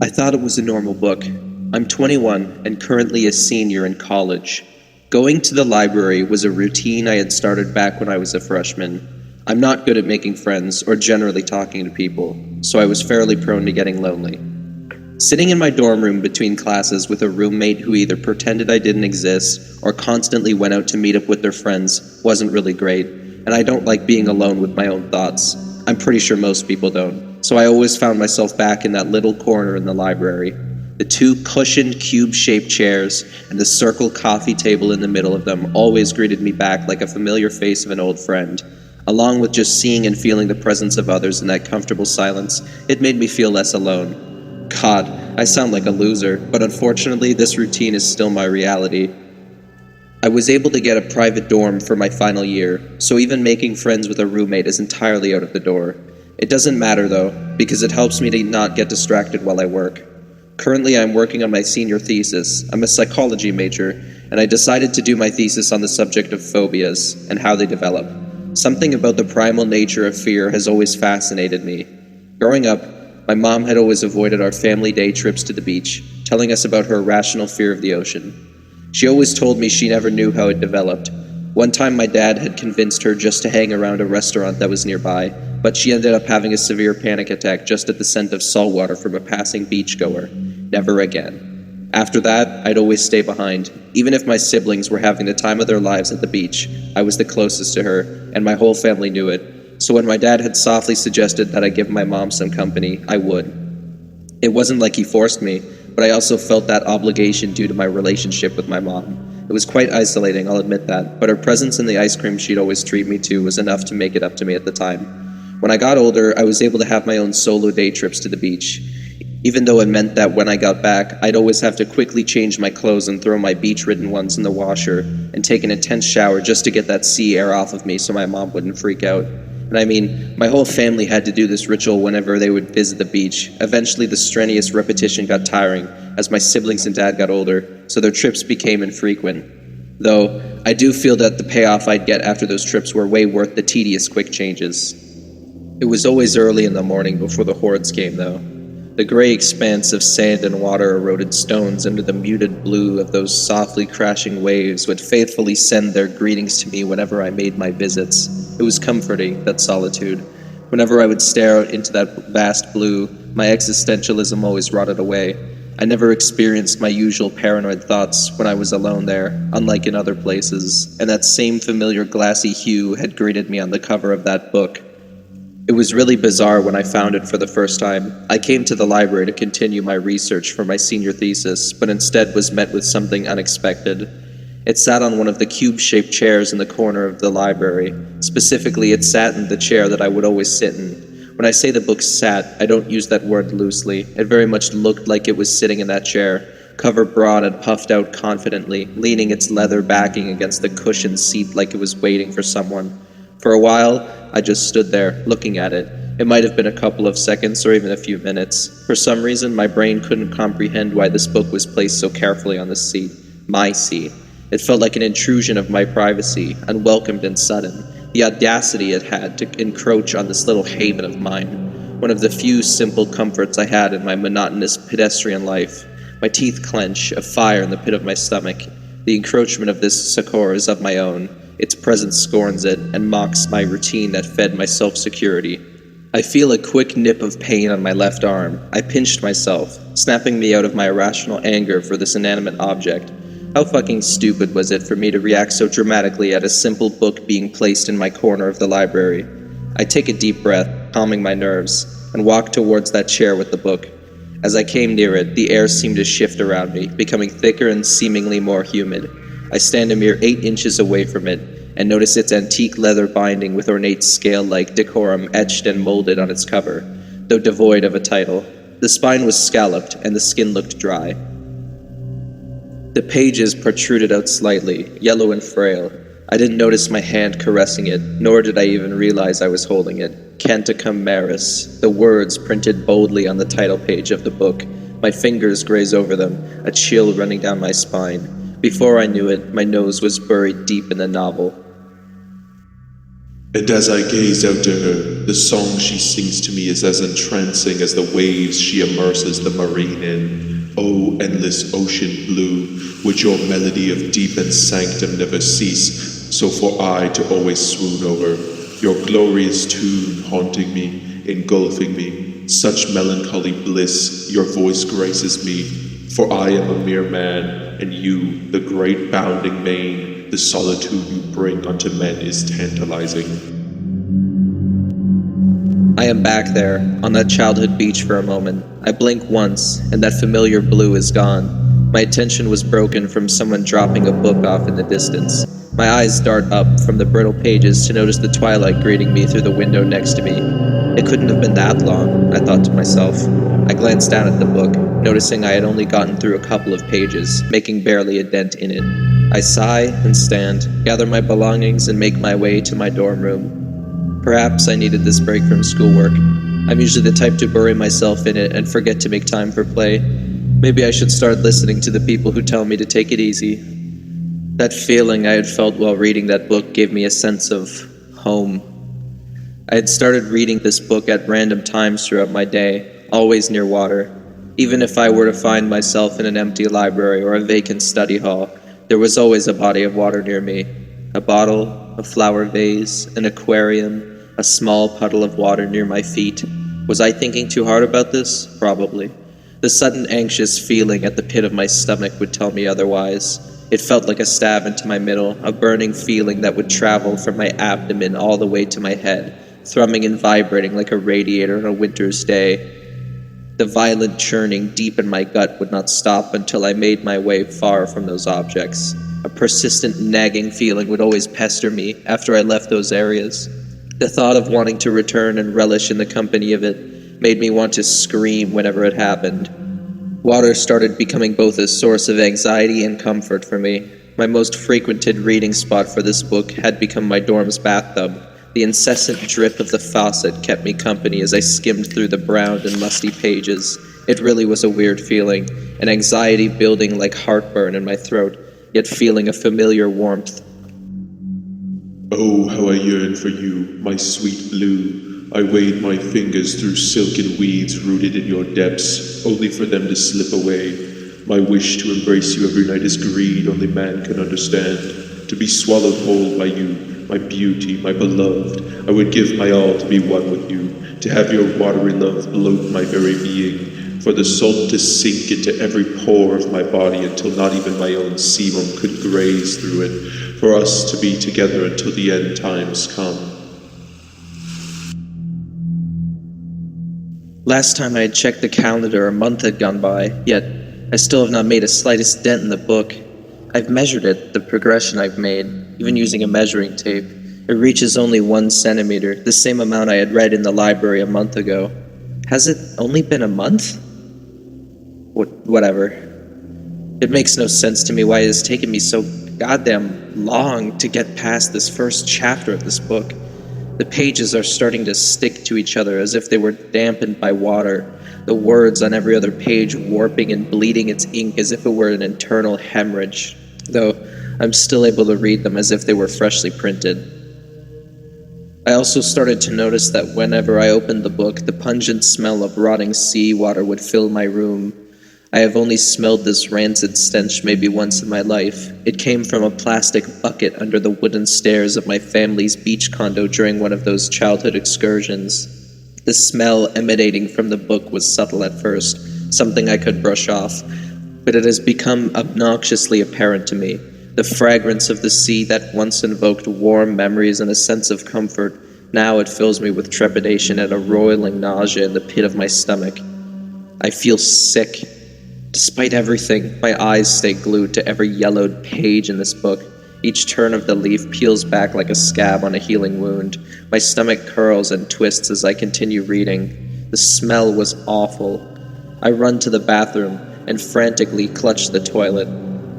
I thought it was a normal book. I'm 21 and currently a senior in college. Going to the library was a routine I had started back when I was a freshman. I'm not good at making friends or generally talking to people, so I was fairly prone to getting lonely. Sitting in my dorm room between classes with a roommate who either pretended I didn't exist or constantly went out to meet up with their friends wasn't really great, and I don't like being alone with my own thoughts. I'm pretty sure most people don't, so I always found myself back in that little corner in the library. The two cushioned cube-shaped chairs and the circle coffee table in the middle of them always greeted me back like a familiar face of an old friend. Along with just seeing and feeling the presence of others in that comfortable silence, it made me feel less alone. God, I sound like a loser, but unfortunately this routine is still my reality. I was able to get a private dorm for my final year, so even making friends with a roommate is entirely out of the door. It doesn't matter though, because it helps me to not get distracted while I work. Currently I'm working on my senior thesis. I'm a psychology major, and I decided to do my thesis on the subject of phobias and how they develop. Something about the primal nature of fear has always fascinated me. Growing up, my mom had always avoided our family day trips to the beach, telling us about her irrational fear of the ocean. She always told me she never knew how it developed. One time my dad had convinced her just to hang around a restaurant that was nearby, but she ended up having a severe panic attack just at the scent of salt water from a passing beachgoer. Never again. After that, I'd always stay behind. Even if my siblings were having the time of their lives at the beach, I was the closest to her, and my whole family knew it. So when my dad had softly suggested that I give my mom some company, I would. It wasn't like he forced me, but I also felt that obligation due to my relationship with my mom. It was quite isolating, I'll admit that, but her presence in the ice cream she'd always treat me to was enough to make it up to me at the time. When I got older, I was able to have my own solo day trips to the beach, even though it meant that when I got back, I'd always have to quickly change my clothes and throw my beach-ridden ones in the washer and take an intense shower just to get that sea air off of me so my mom wouldn't freak out. And I mean, my whole family had to do this ritual whenever they would visit the beach. Eventually, the strenuous repetition got tiring as my siblings and dad got older, so their trips became infrequent. Though, I do feel that the payoff I'd get after those trips were way worth the tedious quick changes. It was always early in the morning before the hordes came, though. The gray expanse of sand and water-eroded stones under the muted blue of those softly crashing waves would faithfully send their greetings to me whenever I made my visits. It was comforting, that solitude. Whenever I would stare out into that vast blue, my existentialism always rotted away. I never experienced my usual paranoid thoughts when I was alone there, unlike in other places, and that same familiar glassy hue had greeted me on the cover of that book. It was really bizarre when I found it for the first time. I came to the library to continue my research for my senior thesis, but instead was met with something unexpected. It sat on one of the cube-shaped chairs in the corner of the library. Specifically, it sat in the chair that I would always sit in. When I say the book sat, I don't use that word loosely. It very much looked like it was sitting in that chair, cover broad and puffed out confidently, leaning its leather backing against the cushioned seat like it was waiting for someone. For a while, I just stood there, looking at it. It might have been a couple of seconds or even a few minutes. For some reason, my brain couldn't comprehend why this book was placed so carefully on the seat. My seat. It felt like an intrusion of my privacy, unwelcomed and sudden. The audacity it had to encroach on this little haven of mine. One of the few simple comforts I had in my monotonous pedestrian life. My teeth clench, a fire in the pit of my stomach. The encroachment of this succor is of my own. Its presence scorns it and mocks my routine that fed my self-security. I feel a quick nip of pain on my left arm. I pinched myself, snapping me out of my irrational anger for this inanimate object. How fucking stupid was it for me to react so dramatically at a simple book being placed in my corner of the library? I take a deep breath, calming my nerves, and walk towards that chair with the book. As I came near it, the air seemed to shift around me, becoming thicker and seemingly more humid. I stand a mere 8 inches away from it, and notice its antique leather binding with ornate scale-like decorum etched and molded on its cover, though devoid of a title. The spine was scalloped, and the skin looked dry. The pages protruded out slightly, yellow and frail. I didn't notice my hand caressing it, nor did I even realize I was holding it. Canticum Maris, the words printed boldly on the title page of the book. My fingers graze over them, a chill running down my spine. Before I knew it, my nose was buried deep in the novel. And as I gazed out to her, The song she sings to me is as entrancing as the waves she immerses the marine in. O endless ocean blue, would your melody of deep and sanctum never cease, so for I to always swoon over, your glorious tune haunting me, engulfing me, such melancholy bliss your voice graces me, for I am a mere man, and you, the great bounding main, the solitude you bring unto men is tantalizing. I am back there, on that childhood beach for a moment. I blink once, and that familiar blue is gone. My attention was broken from someone dropping a book off in the distance. My eyes dart up from the brittle pages to notice the twilight greeting me through the window next to me. It couldn't have been that long, I thought to myself. I glanced down at the book, noticing I had only gotten through a couple of pages, making barely a dent in it. I sigh and stand, gather my belongings, and make my way to my dorm room. Perhaps I needed this break from schoolwork. I'm usually the type to bury myself in it and forget to make time for play. Maybe I should start listening to the people who tell me to take it easy. That feeling I had felt while reading that book gave me a sense of home. I had started reading this book at random times throughout my day, always near water. Even if I were to find myself in an empty library or a vacant study hall, there was always a body of water near me. A bottle, a flower vase, an aquarium, a small puddle of water near my feet. Was I thinking too hard about this? Probably. The sudden anxious feeling at the pit of my stomach would tell me otherwise. It felt like a stab into my middle, a burning feeling that would travel from my abdomen all the way to my head, thrumming and vibrating like a radiator on a winter's day. The violent churning deep in my gut would not stop until I made my way far from those objects. A persistent nagging feeling would always pester me after I left those areas. The thought of wanting to return and relish in the company of it made me want to scream whenever it happened. Water started becoming both a source of anxiety and comfort for me. My most frequented reading spot for this book had become my dorm's bathtub. The incessant drip of the faucet kept me company as I skimmed through the browned and musty pages. It really was a weird feeling, an anxiety building like heartburn in my throat, yet feeling a familiar warmth. Oh, how I yearn for you, my sweet blue. I wade my fingers through silken weeds rooted in your depths, only for them to slip away. My wish to embrace you every night is greed only man can understand. To be swallowed whole by you, my beauty, my beloved, I would give my all to be one with you, to have your watery love bloat my very being, for the salt to sink into every pore of my body until not even my own sebum could graze through it, for us to be together until the end times come. Last time I had checked the calendar, a month had gone by, yet I still have not made a slightest dent in the book. I've measured it, the progression I've made, even using a measuring tape. It reaches only 1 centimeter, the same amount I had read in the library a month ago. Has it only been a month? Whatever. It makes no sense to me why it has taken me so goddamn long to get past this first chapter of this book. The pages are starting to stick to each other as if they were dampened by water, the words on every other page warping and bleeding its ink as if it were an internal hemorrhage, though I'm still able to read them as if they were freshly printed. I also started to notice that whenever I opened the book, the pungent smell of rotting seawater would fill my room. I have only smelled this rancid stench maybe once in my life. It came from a plastic bucket under the wooden stairs of my family's beach condo during one of those childhood excursions. The smell emanating from the book was subtle at first, something I could brush off, but it has become obnoxiously apparent to me. The fragrance of the sea that once invoked warm memories and a sense of comfort, now it fills me with trepidation and a roiling nausea in the pit of my stomach. I feel sick. Despite everything, my eyes stay glued to every yellowed page in this book. Each turn of the leaf peels back like a scab on a healing wound. My stomach curls and twists as I continue reading. The smell was awful. I run to the bathroom and frantically clutch the toilet.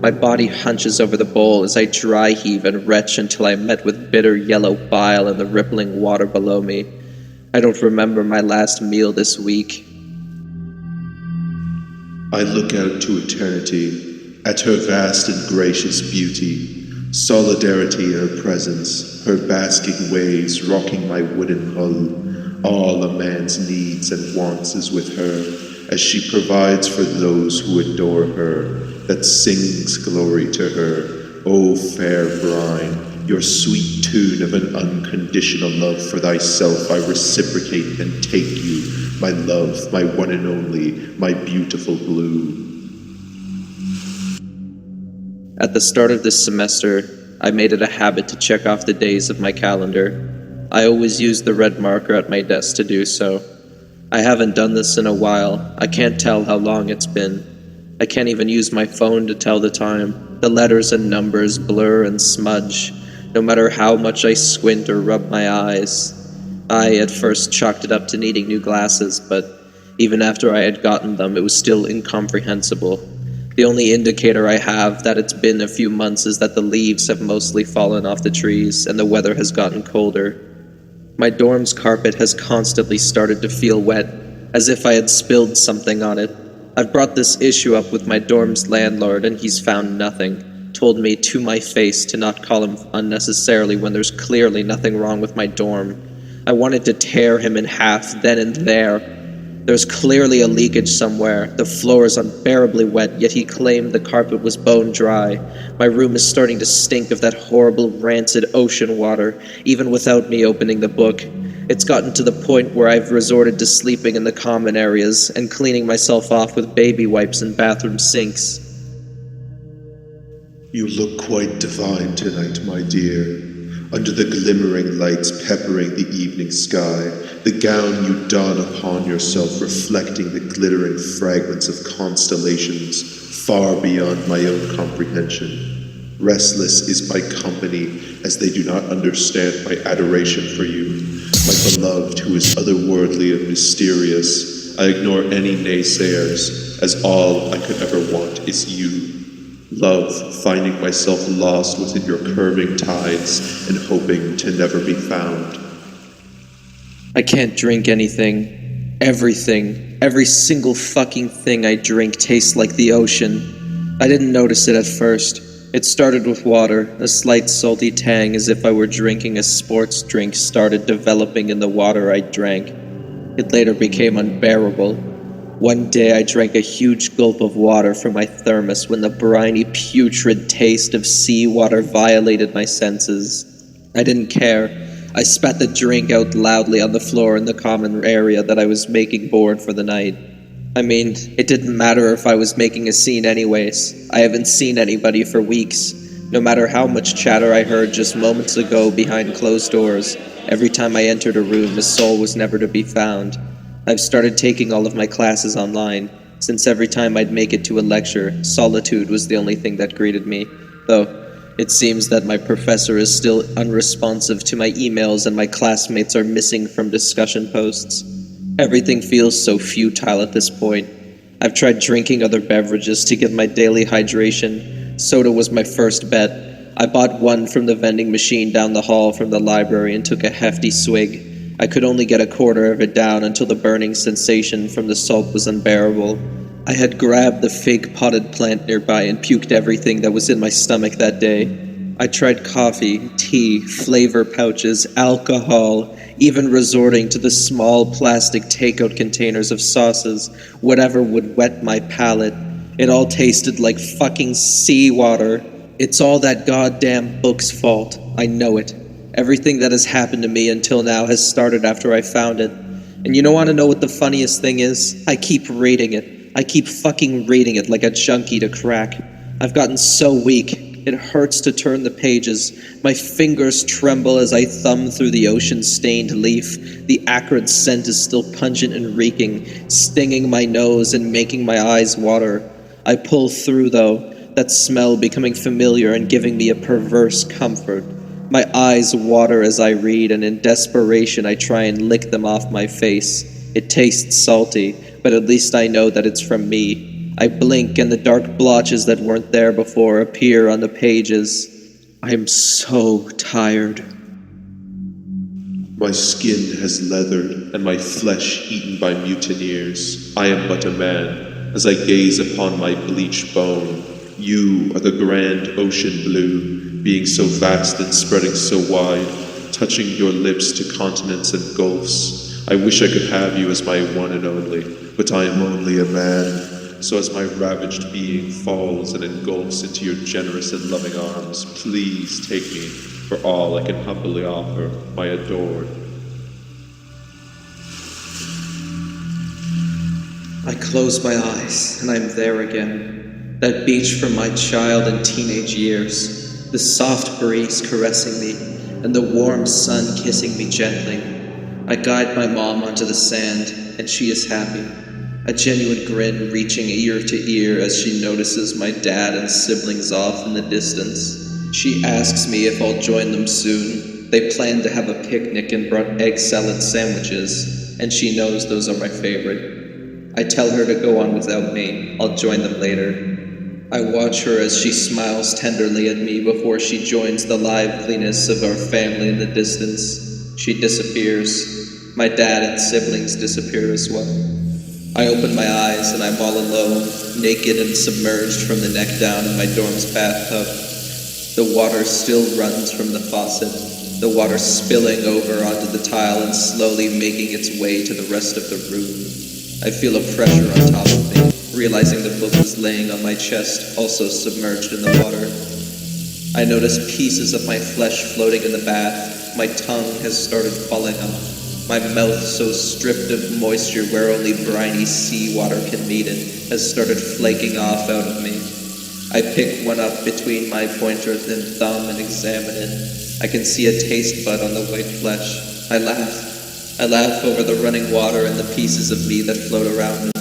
My body hunches over the bowl as I dry heave and retch until I'm met with bitter yellow bile in the rippling water below me. I don't remember my last meal this week. I look out to eternity, at her vast and gracious beauty, solidarity in her presence, her basking waves rocking my wooden hull. All a man's needs and wants is with her, as she provides for those who adore her, that sings glory to her. O fair brine, your sweet tune of an unconditional love for thyself I reciprocate and take you, my love, my one and only, my beautiful blue. At the start of this semester, I made it a habit to check off the days of my calendar. I always use the red marker at my desk to do so. I haven't done this in a while. I can't tell how long it's been. I can't even use my phone to tell the time. The letters and numbers blur and smudge, no matter how much I squint or rub my eyes. I at first chalked it up to needing new glasses, but even after I had gotten them, it was still incomprehensible. The only indicator I have that it's been a few months is that the leaves have mostly fallen off the trees and the weather has gotten colder. My dorm's carpet has constantly started to feel wet, as if I had spilled something on it. I've brought this issue up with my dorm's landlord and he's found nothing, told me to my face to not call him unnecessarily when there's clearly nothing wrong with my dorm. I wanted to tear him in half then and there. There's clearly a leakage somewhere. The floor is unbearably wet, yet he claimed the carpet was bone dry. My room is starting to stink of that horrible, rancid ocean water, even without me opening the book. It's gotten to the point where I've resorted to sleeping in the common areas and cleaning myself off with baby wipes and bathroom sinks. You look quite divine tonight, my dear. Under the glimmering lights peppering the evening sky, the gown you don upon yourself reflecting the glittering fragments of constellations far beyond my own comprehension. Restless is my company, as they do not understand my adoration for you. My beloved, who is otherworldly and mysterious, I ignore any naysayers, as all I could ever want is you. Love, finding myself lost within your curving tides and hoping to never be found. I can't drink anything. Everything. Every single fucking thing I drink tastes like the ocean. I didn't notice it at first. It started with water. A slight salty tang as if I were drinking a sports drink started developing in the water I drank. It later became unbearable. One day I drank a huge gulp of water from my thermos when the briny, putrid taste of seawater violated my senses. I didn't care. I spat the drink out loudly on the floor in the common area that I was making board for the night. I mean, it didn't matter if I was making a scene anyways. I haven't seen anybody for weeks. No matter how much chatter I heard just moments ago behind closed doors, every time I entered a room, a soul was never to be found. I've started taking all of my classes online, since every time I'd make it to a lecture, solitude was the only thing that greeted me, though it seems that my professor is still unresponsive to my emails and my classmates are missing from discussion posts. Everything feels so futile at this point. I've tried drinking other beverages to get my daily hydration. Soda was my first bet. I bought one from the vending machine down the hall from the library and took a hefty swig. I could only get a quarter of it down until the burning sensation from the salt was unbearable. I had grabbed the fake potted plant nearby and puked everything that was in my stomach that day. I tried coffee, tea, flavor pouches, alcohol, even resorting to the small plastic takeout containers of sauces, whatever would wet my palate. It all tasted like fucking seawater. It's all that goddamn book's fault. I know it. Everything that has happened to me until now has started after I found it. And you want to know what the funniest thing is? I keep reading it. I keep fucking reading it like a junkie to crack. I've gotten so weak. It hurts to turn the pages. My fingers tremble as I thumb through the ocean-stained leaf. The acrid scent is still pungent and reeking, stinging my nose and making my eyes water. I pull through, though, that smell becoming familiar and giving me a perverse comfort. My eyes water as I read, and in desperation I try and lick them off my face. It tastes salty, but at least I know that it's from me. I blink, and the dark blotches that weren't there before appear on the pages. I am so tired. My skin has leathered, and my flesh eaten by mutineers. I am but a man, as I gaze upon my bleached bone. You are the grand ocean blue, being so vast and spreading so wide, touching your lips to continents and gulfs. I wish I could have you as my one and only, but I am only a man. So as my ravaged being falls and engulfs into your generous and loving arms, please take me for all I can humbly offer, my adored. I close my eyes, and I'm there again. That beach from my child and teenage years, the soft breeze caressing me, and the warm sun kissing me gently. I guide my mom onto the sand, and she is happy, a genuine grin reaching ear to ear as she notices my dad and siblings off in the distance. She asks me if I'll join them soon. They plan to have a picnic and brought egg salad sandwiches, and she knows those are my favorite. I tell her to go on without me. I'll join them later. I watch her as she smiles tenderly at me before she joins the liveliness of our family in the distance. She disappears. My dad and siblings disappear as well. I open my eyes and I'm all alone, naked and submerged from the neck down in my dorm's bathtub. The water still runs from the faucet, the water spilling over onto the tile and slowly making its way to the rest of the room. I feel a pressure on top of me, realizing the book is laying on my chest, also submerged in the water. I notice pieces of my flesh floating in the bath. My tongue has started falling off. My mouth, so stripped of moisture where only briny seawater can meet it, has started flaking off out of me. I pick one up between my pointer and thumb and examine it. I can see a taste bud on the white flesh. I laugh. I laugh over the running water and the pieces of me that float around it.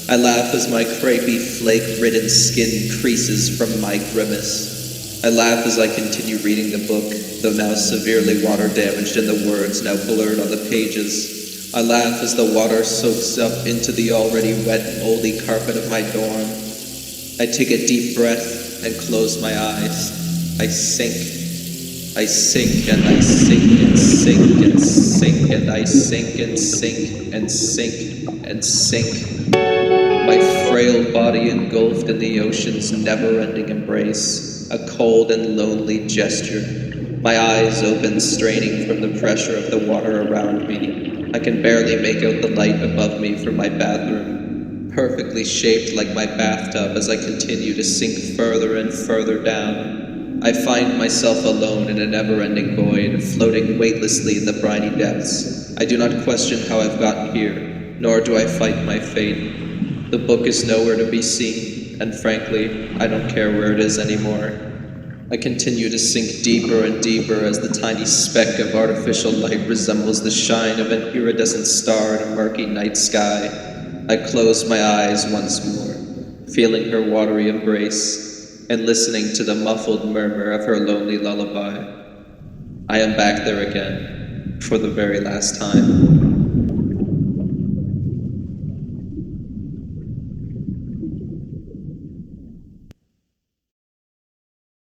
I laugh as my crepey, flake-ridden skin creases from my grimace. I laugh as I continue reading the book, though now severely water-damaged and the words now blurred on the pages. I laugh as the water soaks up into the already wet, moldy carpet of my dorm. I take a deep breath and close my eyes. I sink. I sink and I sink and sink and sink and I sink and sink and sink and sink. My frail body engulfed in the ocean's never-ending embrace, a cold and lonely gesture. My eyes open, straining from the pressure of the water around me. I can barely make out the light above me from my bathroom, perfectly shaped like my bathtub as I continue to sink further and further down. I find myself alone in a never-ending void, floating weightlessly in the briny depths. I do not question how I've gotten here, nor do I fight my fate. The book is nowhere to be seen, and frankly, I don't care where it is anymore. I continue to sink deeper and deeper as the tiny speck of artificial light resembles the shine of an iridescent star in a murky night sky. I close my eyes once more, feeling her watery embrace, and listening to the muffled murmur of her lonely lullaby. I am back there again, for the very last time.